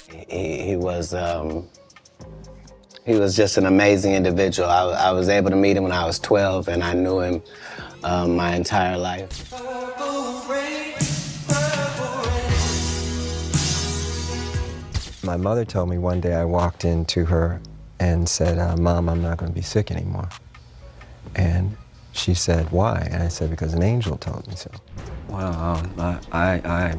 He was just an amazing individual. I was able to meet him when I was 12, and I knew him my entire life. My mother told me one day I walked into her and said, Mom, I'm not going to be sick anymore. And she said, why? And I said, because an angel told me so. Wow, I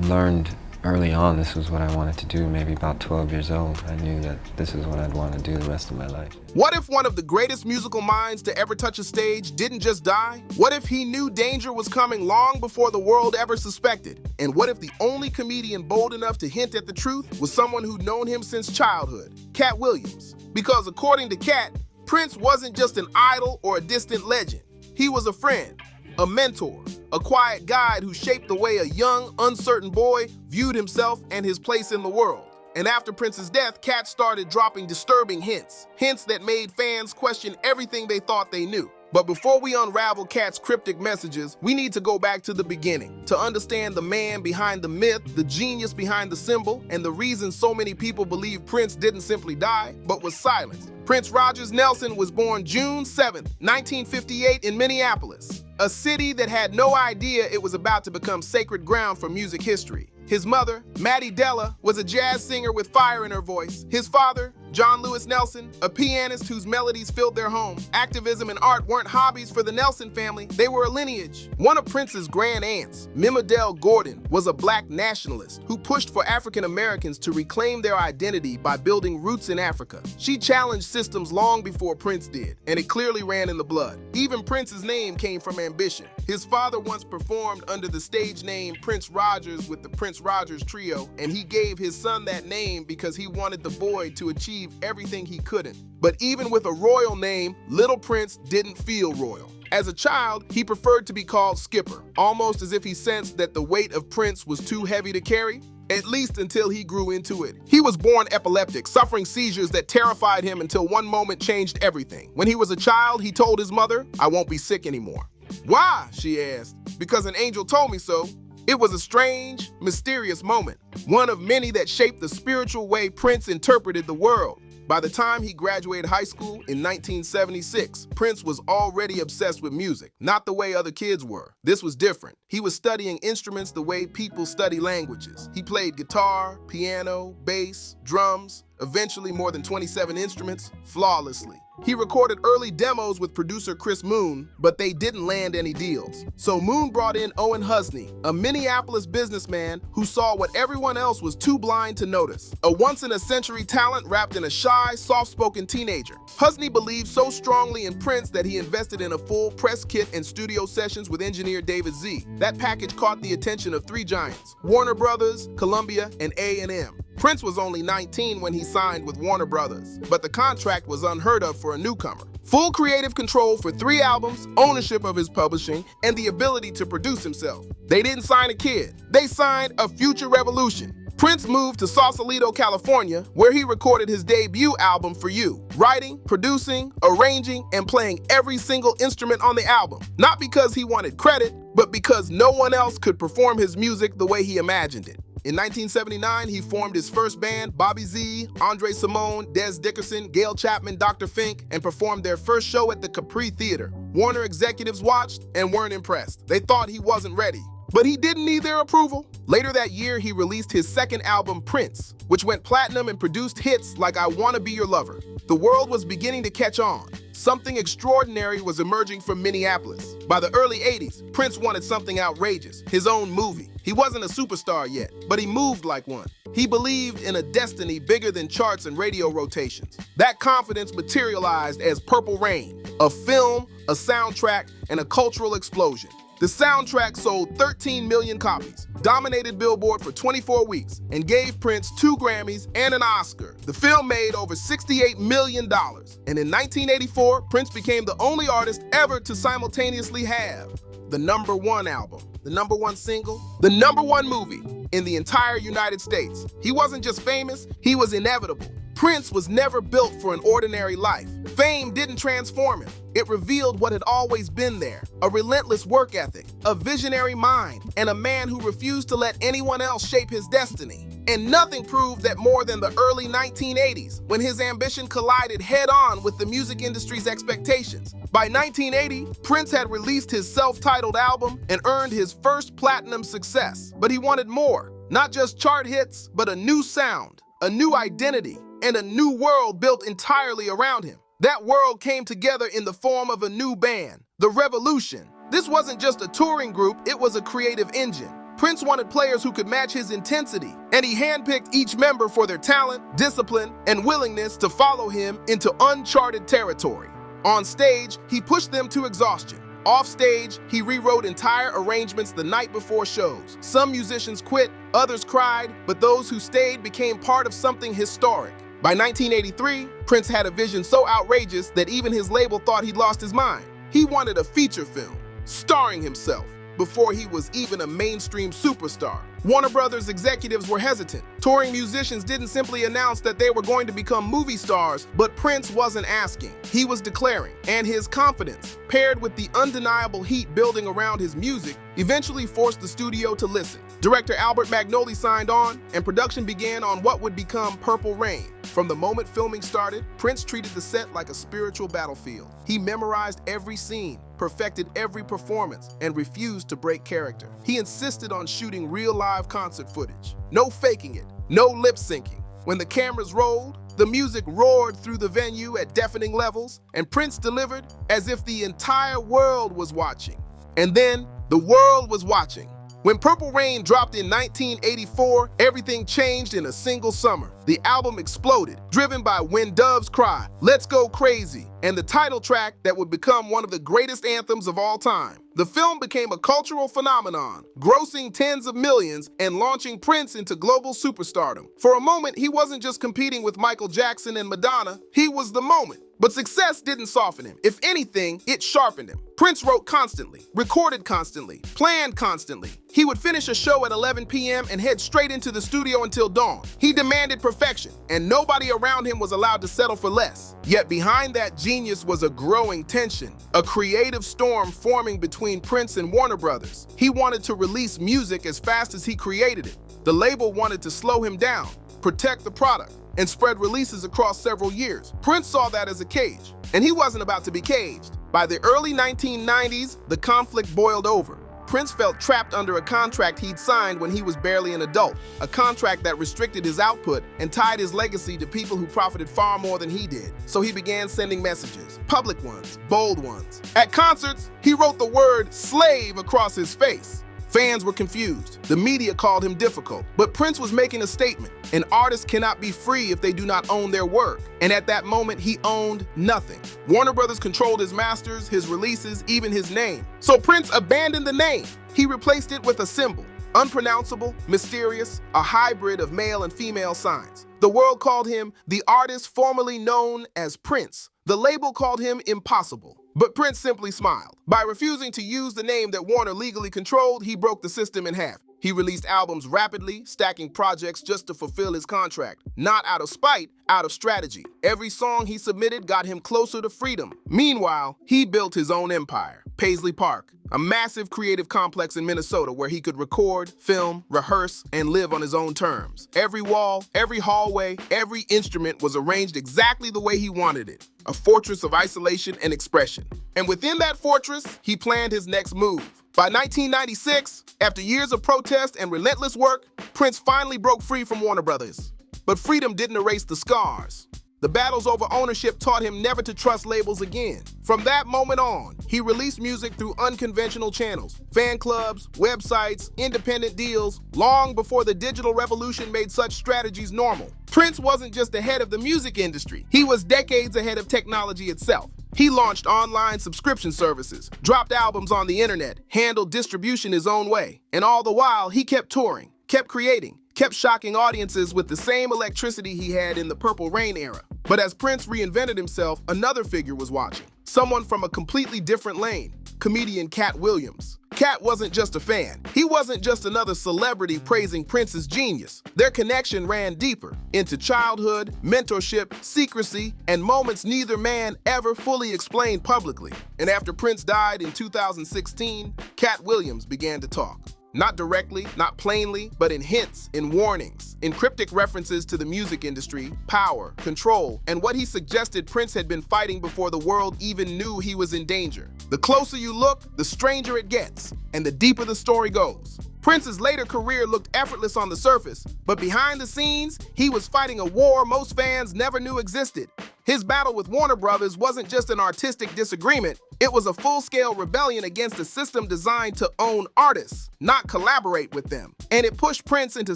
learned early on this was what I wanted to do, maybe about 12 years old. I knew that this is what I'd want to do the rest of my life. What if one of the greatest musical minds to ever touch a stage didn't just die? What if he knew danger was coming long before the world ever suspected? And what if the only comedian bold enough to hint at the truth was someone who'd known him since childhood, Katt Williams? Because according to Katt, Prince wasn't just an idol or a distant legend. He was a friend, a mentor, a quiet guide who shaped the way a young, uncertain boy viewed himself and his place in the world. And after Prince's death, Katt started dropping disturbing hints that made fans question everything they thought they knew. But before we unravel Katt's cryptic messages, we need to go back to the beginning to understand the man behind the myth, the genius behind the symbol, and the reason so many people believe Prince didn't simply die, but was silenced. Prince Rogers Nelson was born June 7, 1958 in Minneapolis, a city that had no idea it was about to become sacred ground for music history. His mother, Maddie Della, was a jazz singer with fire in her voice. His father, John Lewis Nelson, a pianist whose melodies filled their home. Activism and art weren't hobbies for the Nelson family, they were a lineage. One of Prince's grand aunts, Mimodelle Gordon, was a black nationalist who pushed for African Americans to reclaim their identity by building roots in Africa. She challenged systems long before Prince did, and it clearly ran in the blood. Even Prince's name came from ambition. His father once performed under the stage name Prince Rogers with the Prince Rogers Trio, and he gave his son that name because he wanted the boy to achieve everything he couldn't. But even with a royal name, Little Prince didn't feel royal. As a child, he preferred to be called Skipper, almost as if he sensed that the weight of Prince was too heavy to carry, at least until he grew into it. He was born epileptic, suffering seizures that terrified him until one moment changed everything. When he was a child, he told his mother, "I won't be sick anymore." "Why?" she asked. "Because an angel told me so." It was a strange, mysterious moment, one of many that shaped the spiritual way Prince interpreted the world. By the time he graduated high school in 1976, Prince was already obsessed with music, not the way other kids were. This was different. He was studying instruments the way people study languages. He played guitar, piano, bass, drums, eventually more than 27 instruments, flawlessly. He recorded early demos with producer Chris Moon, but they didn't land any deals. So Moon brought in Owen Husney, a Minneapolis businessman who saw what everyone else was too blind to notice. A once-in-a-century talent wrapped in a shy, soft-spoken teenager. Husney believed so strongly in Prince that he invested in a full press kit and studio sessions with engineer David Z. That package caught the attention of three giants: Warner Brothers, Columbia, and A&M. Prince was only 19 when he signed with Warner Brothers, but the contract was unheard of for a newcomer. Full creative control for 3 albums, ownership of his publishing, and the ability to produce himself. They didn't sign a kid, they signed a future revolution. Prince moved to Sausalito, California, where he recorded his debut album, For You, writing, producing, arranging, and playing every single instrument on the album. Not because he wanted credit, but because no one else could perform his music the way he imagined it. In 1979, he formed his first band, Bobby Z, Andre Simone, Des Dickerson, Gail Chapman, Dr. Fink, and performed their first show at the Capri Theater. Warner executives watched and weren't impressed. They thought he wasn't ready. But he didn't need their approval. Later that year, he released his second album, Prince, which went platinum and produced hits like I Wanna Be Your Lover. The world was beginning to catch on. Something extraordinary was emerging from Minneapolis. By the early 80s, Prince wanted something outrageous, his own movie. He wasn't a superstar yet, but he moved like one. He believed in a destiny bigger than charts and radio rotations. That confidence materialized as Purple Rain, a film, a soundtrack, and a cultural explosion. The soundtrack sold 13 million copies, dominated Billboard for 24 weeks, and gave Prince 2 Grammys and an Oscar. The film made over $68 million. And in 1984, Prince became the only artist ever to simultaneously have the #1 album, the #1 single, the #1 movie in the entire United States. He wasn't just famous, he was inevitable. Prince was never built for an ordinary life. Fame didn't transform him. It revealed what had always been there: a relentless work ethic, a visionary mind, and a man who refused to let anyone else shape his destiny. And nothing proved that more than the early 1980s, when his ambition collided head-on with the music industry's expectations. By 1980, Prince had released his self-titled album and earned his first platinum success. But he wanted more. Not just chart hits, but a new sound, a new identity, and a new world built entirely around him. That world came together in the form of a new band, The Revolution. This wasn't just a touring group, it was a creative engine. Prince wanted players who could match his intensity, and he handpicked each member for their talent, discipline, and willingness to follow him into uncharted territory. On stage, he pushed them to exhaustion. Off stage, he rewrote entire arrangements the night before shows. Some musicians quit, others cried, but those who stayed became part of something historic. By 1983, Prince had a vision so outrageous that even his label thought he'd lost his mind. He wanted a feature film, starring himself, before he was even a mainstream superstar. Warner Brothers executives were hesitant. Touring musicians didn't simply announce that they were going to become movie stars, but Prince wasn't asking. He was declaring, and his confidence, paired with the undeniable heat building around his music, eventually forced the studio to listen. Director Albert Magnoli signed on, and production began on what would become Purple Rain. From the moment filming started, Prince treated the set like a spiritual battlefield. He memorized every scene, perfected every performance, and refused to break character. He insisted on shooting real live concert footage. No faking it, no lip syncing. When the cameras rolled, the music roared through the venue at deafening levels, and Prince delivered as if the entire world was watching. And then, the world was watching. When Purple Rain dropped in 1984, everything changed in a single summer. The album exploded, driven by When Doves Cry, Let's Go Crazy, and the title track that would become one of the greatest anthems of all time. The film became a cultural phenomenon, grossing tens of millions and launching Prince into global superstardom. For a moment, he wasn't just competing with Michael Jackson and Madonna, he was the moment. But success didn't soften him. If anything, it sharpened him. Prince wrote constantly, recorded constantly, planned constantly. He would finish a show at 11 p.m. and head straight into the studio until dawn. He demanded perfection, and nobody around him was allowed to settle for less. Yet behind that genius was a growing tension, a creative storm forming between Prince and Warner Brothers. He wanted to release music as fast as he created it. The label wanted to slow him down, protect the product, and spread releases across several years. Prince saw that as a cage, and he wasn't about to be caged. By the early 1990s, the conflict boiled over. Prince felt trapped under a contract he'd signed when he was barely an adult, a contract that restricted his output and tied his legacy to people who profited far more than he did. So he began sending messages, public ones, bold ones. At concerts, he wrote the word slave across his face. Fans were confused. The media called him difficult. But Prince was making a statement. An artist cannot be free if they do not own their work. And at that moment, he owned nothing. Warner Brothers controlled his masters, his releases, even his name. So Prince abandoned the name. He replaced it with a symbol. Unpronounceable, mysterious, a hybrid of male and female signs. The world called him the artist formerly known as Prince. The label called him impossible. But Prince simply smiled. By refusing to use the name that Warner legally controlled, he broke the system in half. He released albums rapidly, stacking projects just to fulfill his contract. Not out of spite, out of strategy. Every song he submitted got him closer to freedom. Meanwhile, he built his own empire. Paisley Park, a massive creative complex in Minnesota where he could record, film, rehearse, and live on his own terms. Every wall, every hallway, every instrument was arranged exactly the way he wanted it. A fortress of isolation and expression. And within that fortress, he planned his next move. By 1996, after years of protest and relentless work, Prince finally broke free from Warner Brothers. But freedom didn't erase the scars. The battles over ownership taught him never to trust labels again. From that moment on, he released music through unconventional channels, fan clubs, websites, independent deals, long before the digital revolution made such strategies normal. Prince wasn't just ahead of the music industry, he was decades ahead of technology itself. He launched online subscription services, dropped albums on the internet, handled distribution his own way. And all the while, he kept touring, kept creating, kept shocking audiences with the same electricity he had in the Purple Rain era. But as Prince reinvented himself, another figure was watching. Someone from a completely different lane, comedian Katt Williams. Katt wasn't just a fan. He wasn't just another celebrity praising Prince's genius. Their connection ran deeper into childhood, mentorship, secrecy, and moments neither man ever fully explained publicly. And after Prince died in 2016, Katt Williams began to talk. Not directly, not plainly, but in hints, in warnings, in cryptic references to the music industry, power, control, and what he suggested Prince had been fighting before the world even knew he was in danger. The closer you look, the stranger it gets, and the deeper the story goes. Prince's later career looked effortless on the surface, but behind the scenes, he was fighting a war most fans never knew existed. His battle with Warner Brothers wasn't just an artistic disagreement, it was a full-scale rebellion against a system designed to own artists, not collaborate with them. And it pushed Prince into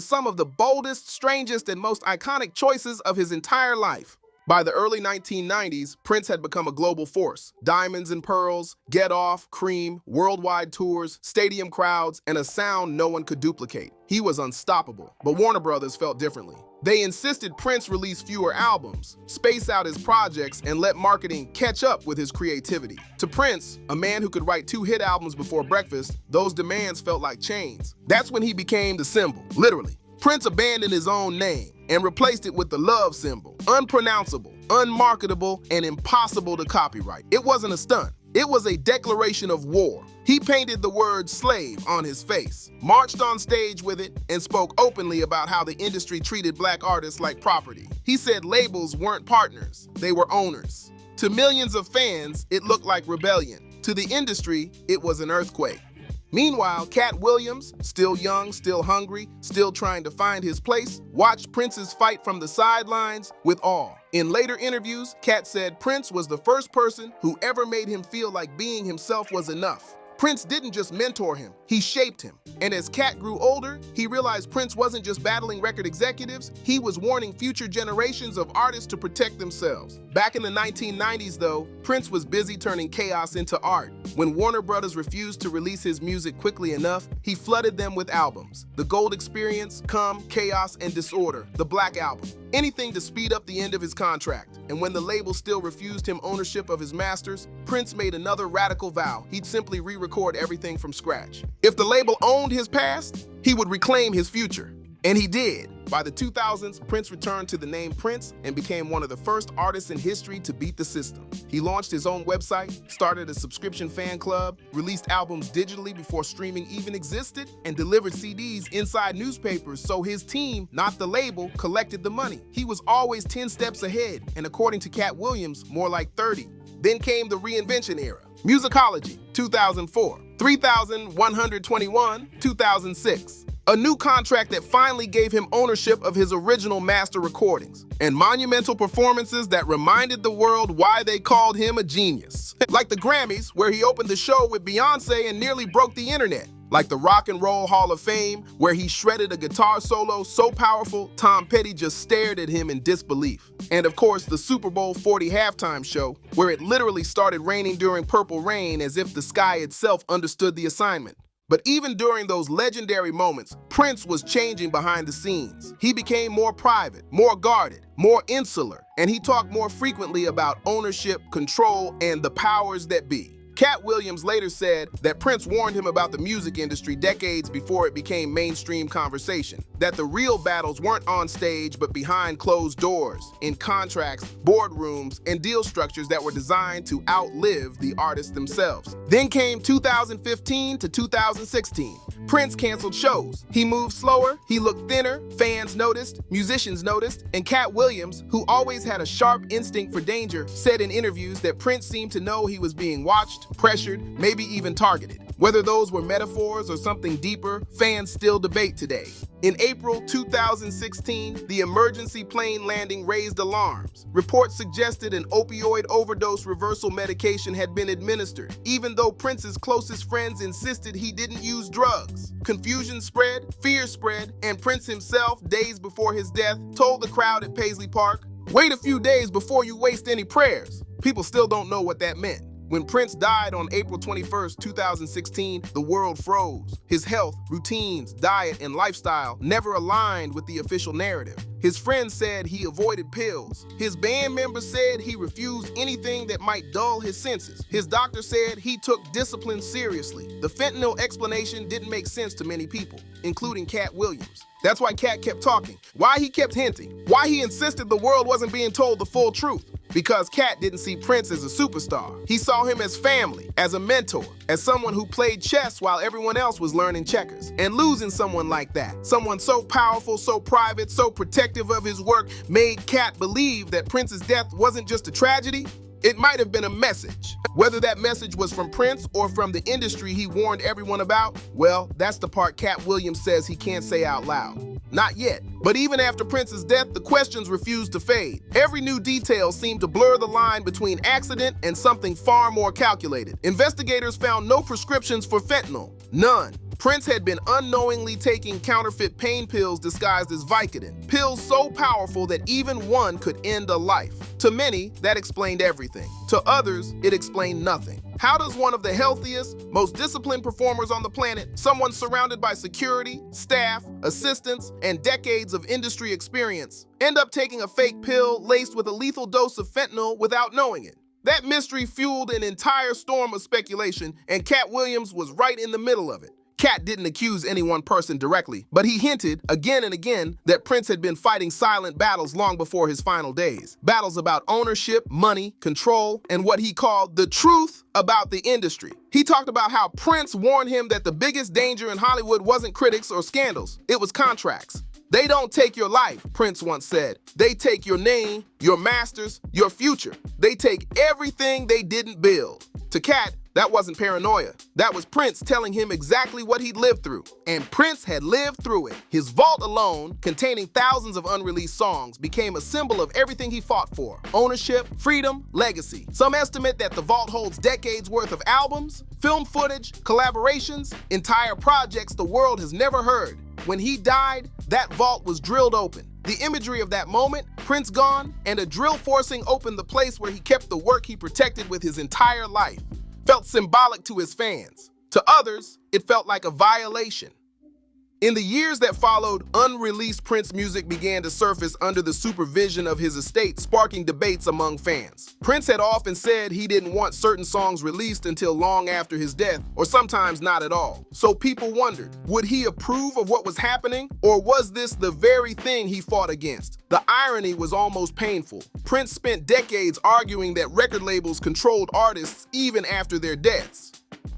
some of the boldest, strangest, and most iconic choices of his entire life. By the early 1990s, Prince had become a global force. Diamonds and Pearls, Get Off, Cream, worldwide tours, stadium crowds, and a sound no one could duplicate. He was unstoppable, but Warner Brothers felt differently. They insisted Prince release fewer albums, space out his projects, and let marketing catch up with his creativity. To Prince, a man who could write 2 hit albums before breakfast, those demands felt like chains. That's when he became the symbol, literally. Prince abandoned his own name and replaced it with the love symbol, unpronounceable, unmarketable, and impossible to copyright. It wasn't a stunt. It was a declaration of war. He painted the word slave on his face, marched on stage with it, and spoke openly about how the industry treated black artists like property. He said labels weren't partners, they were owners. To millions of fans, it looked like rebellion. To the industry, it was an earthquake. Meanwhile, Katt Williams, still young, still hungry, still trying to find his place, watched Prince's fight from the sidelines with awe. In later interviews, Katt said Prince was the first person who ever made him feel like being himself was enough. Prince didn't just mentor him, he shaped him. And as Katt grew older, he realized Prince wasn't just battling record executives, he was warning future generations of artists to protect themselves. Back in the 1990s though, Prince was busy turning chaos into art. When Warner Brothers refused to release his music quickly enough, he flooded them with albums. The Gold Experience, Come, Chaos, and Disorder, the Black Album. Anything to speed up the end of his contract. And when the label still refused him ownership of his masters, Prince made another radical vow. He'd simply re-record everything from scratch. If the label owned his past, he would reclaim his future. And he did. By the 2000s, Prince returned to the name Prince and became one of the first artists in history to beat the system. He launched his own website, started a subscription fan club, released albums digitally before streaming even existed, and delivered CDs inside newspapers so his team, not the label, collected the money. He was always 10 steps ahead, and according to Katt Williams, more like 30. Then came the reinvention era. Musicology, 2004. 3121, 2006. A new contract that finally gave him ownership of his original master recordings, and monumental performances that reminded the world why they called him a genius. Like the Grammys, where he opened the show with Beyoncé and nearly broke the internet. Like the Rock and Roll Hall of Fame, where he shredded a guitar solo so powerful, Tom Petty just stared at him in disbelief. And of course, the Super Bowl 40 halftime show, where it literally started raining during Purple Rain as if the sky itself understood the assignment. But even during those legendary moments, Prince was changing behind the scenes. He became more private, more guarded, more insular, and he talked more frequently about ownership, control, and the powers that be. Katt Williams later said that Prince warned him about the music industry decades before it became mainstream conversation, that the real battles weren't on stage but behind closed doors, in contracts, boardrooms, and deal structures that were designed to outlive the artists themselves. Then came 2015 to 2016. Prince canceled shows. He moved slower, he looked thinner, fans noticed, musicians noticed, and Katt Williams, who always had a sharp instinct for danger, said in interviews that Prince seemed to know he was being watched, pressured, maybe even targeted. Whether those were metaphors or something deeper, fans still debate today. In April 2016, the emergency plane landing raised alarms. Reports suggested an opioid overdose reversal medication had been administered, even though Prince's closest friends insisted he didn't use drugs. Confusion spread, fear spread, and Prince himself, days before his death, told the crowd at Paisley Park, "Wait a few days before you waste any prayers." People still don't know what that meant. When Prince died on April 21st, 2016, the world froze. His health, routines, diet, and lifestyle never aligned with the official narrative. His friends said he avoided pills. His band members said he refused anything that might dull his senses. His doctor said he took discipline seriously. The fentanyl explanation didn't make sense to many people, including Katt Williams. That's why Katt kept talking, why he kept hinting, why he insisted the world wasn't being told the full truth. because Katt didn't see Prince as a superstar. He saw him as family, as a mentor, as someone who played chess while everyone else was learning checkers. And losing someone like that, someone so powerful, so private, so protective of his work, made Katt believe that Prince's death wasn't just a tragedy, it might have been a message. Whether that message was from Prince or from the industry he warned everyone about, well, that's the part Katt Williams says he can't say out loud. Not yet. But even after Prince's death, the questions refused to fade. Every new detail seemed to blur the line between accident and something far more calculated. Investigators found no prescriptions for fentanyl. None. Prince had been unknowingly taking counterfeit pain pills disguised as Vicodin, pills so powerful that even one could end a life. To many, that explained everything. To others, it explained nothing. How does one of the healthiest, most disciplined performers on the planet, someone surrounded by security, staff, assistants, and decades of industry experience, end up taking a fake pill laced with a lethal dose of fentanyl without knowing it? That mystery fueled an entire storm of speculation, and Katt Williams was right in the middle of it. Katt didn't accuse any one person directly, but he hinted again and again that Prince had been fighting silent battles long before his final days. Battles about ownership, money, control, and what he called the truth about the industry. He talked about how Prince warned him that the biggest danger in Hollywood wasn't critics or scandals, it was contracts. They don't take your life, Prince once said. They take your name, your masters, your future. They take everything they didn't build. To Katt, that wasn't paranoia. That was Prince telling him exactly what he'd lived through. And Prince had lived through it. His vault alone, containing thousands of unreleased songs, became a symbol of everything he fought for: ownership, freedom, legacy. Some estimate that the vault holds decades worth of albums, film footage, collaborations, entire projects the world has never heard. When he died, that vault was drilled open. The imagery of that moment, Prince gone, and a drill forcing open the place where he kept the work he protected with his entire life, felt symbolic to his fans. To others, it felt like a violation. In the years that followed, unreleased Prince music began to surface under the supervision of his estate, sparking debates among fans. Prince had often said he didn't want certain songs released until long after his death, or sometimes not at all. So people wondered, would he approve of what was happening, or was this the very thing he fought against? The irony was almost painful. Prince spent decades arguing that record labels controlled artists even after their deaths.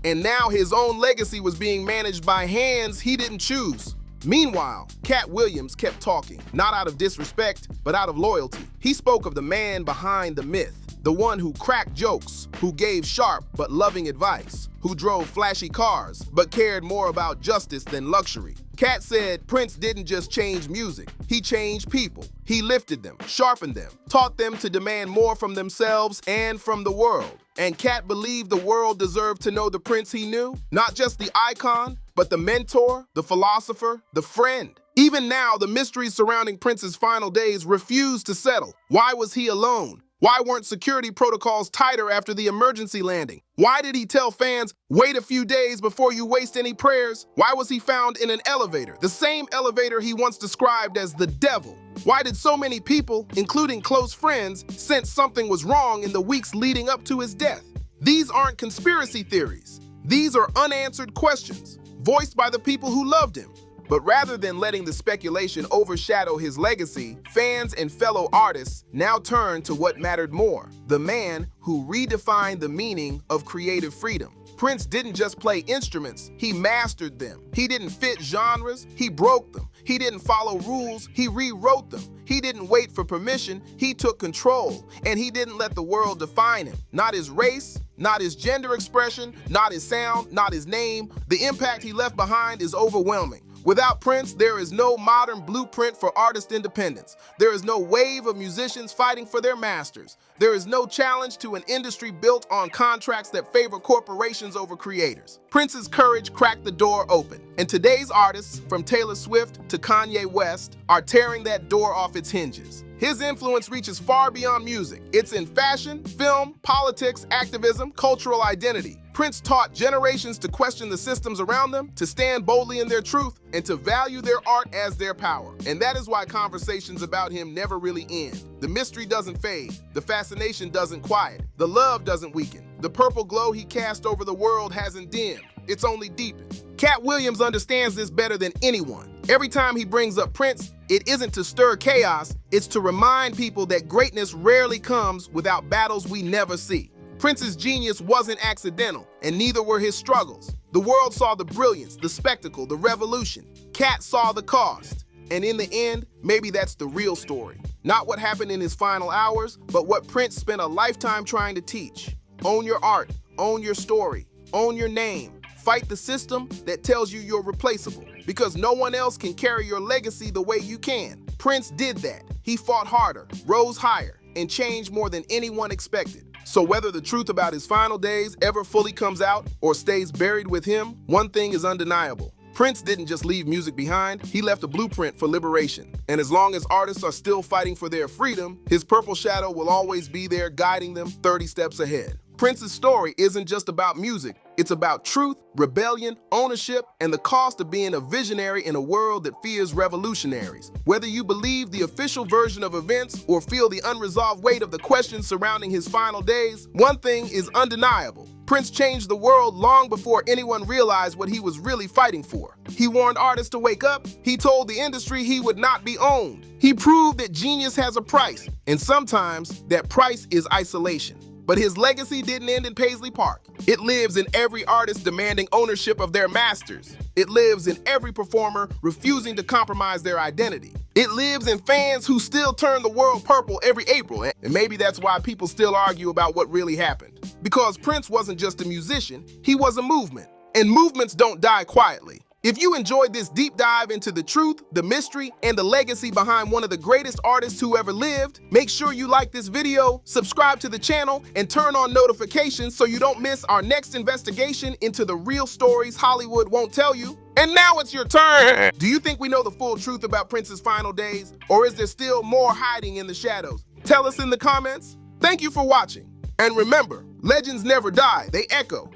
And now his own legacy was being managed by hands he didn't choose. Meanwhile, Katt Williams kept talking, not out of disrespect, but out of loyalty. He spoke of the man behind the myth, the one who cracked jokes, who gave sharp but loving advice, who drove flashy cars but cared more about justice than luxury. Katt said Prince didn't just change music, he changed people. He lifted them, sharpened them, taught them to demand more from themselves and from the world. And Katt believed the world deserved to know the Prince he knew, not just the icon, but the mentor, the philosopher, the friend. Even now, the mysteries surrounding Prince's final days refuse to settle. Why was he alone? Why weren't security protocols tighter after the emergency landing? Why did he tell fans, wait a few days before you waste any prayers? Why was he found in an elevator, the same elevator he once described as the devil? Why did so many people, including close friends, sense something was wrong in the weeks leading up to his death? These aren't conspiracy theories. These are unanswered questions, voiced by the people who loved him. But rather than letting the speculation overshadow his legacy, fans and fellow artists now turn to what mattered more: the man who redefined the meaning of creative freedom. Prince didn't just play instruments, he mastered them. He didn't fit genres, he broke them. He didn't follow rules, he rewrote them. He didn't wait for permission, he took control. And he didn't let the world define him. Not his race, not his gender expression, not his sound, not his name. The impact he left behind is overwhelming. Without Prince, there is no modern blueprint for artist independence. There is no wave of musicians fighting for their masters. There is no challenge to an industry built on contracts that favor corporations over creators. Prince's courage cracked the door open, and today's artists, from Taylor Swift to Kanye West, are tearing that door off its hinges. His influence reaches far beyond music. It's in fashion, film, politics, activism, cultural identity. Prince taught generations to question the systems around them, to stand boldly in their truth, and to value their art as their power. And that is why conversations about him never really end. The mystery doesn't fade. The fascination doesn't quiet. The love doesn't weaken. The purple glow he cast over the world hasn't dimmed. It's only deepened. Katt Williams understands this better than anyone. Every time he brings up Prince, it isn't to stir chaos, it's to remind people that greatness rarely comes without battles we never see. Prince's genius wasn't accidental, and neither were his struggles. The world saw the brilliance, the spectacle, the revolution. Katt saw the cost. And in the end, maybe that's the real story. Not what happened in his final hours, but what Prince spent a lifetime trying to teach. Own your art, own your story, own your name. Fight the system that tells you you're replaceable, because no one else can carry your legacy the way you can. Prince did that. He fought harder, rose higher, and changed more than anyone expected. So whether the truth about his final days ever fully comes out or stays buried with him, one thing is undeniable. Prince didn't just leave music behind, he left a blueprint for liberation. And as long as artists are still fighting for their freedom, his purple shadow will always be there guiding them 30 steps ahead. Prince's story isn't just about music, it's about truth, rebellion, ownership, and the cost of being a visionary in a world that fears revolutionaries. Whether you believe the official version of events or feel the unresolved weight of the questions surrounding his final days, one thing is undeniable. Prince changed the world long before anyone realized what he was really fighting for. He warned artists to wake up. He told the industry he would not be owned. He proved that genius has a price, and sometimes that price is isolation. But his legacy didn't end in Paisley Park. It lives in every artist demanding ownership of their masters. It lives in every performer refusing to compromise their identity. It lives in fans who still turn the world purple every April. And maybe that's why people still argue about what really happened. Because Prince wasn't just a musician, he was a movement. And movements don't die quietly. If you enjoyed this deep dive into the truth, the mystery, and the legacy behind one of the greatest artists who ever lived, make sure you like this video, subscribe to the channel, and turn on notifications so you don't miss our next investigation into the real stories Hollywood won't tell you. And now it's your turn! Do you think we know the full truth about Prince's final days? Or is there still more hiding in the shadows? Tell us in the comments. Thank you for watching. And remember, legends never die, they echo.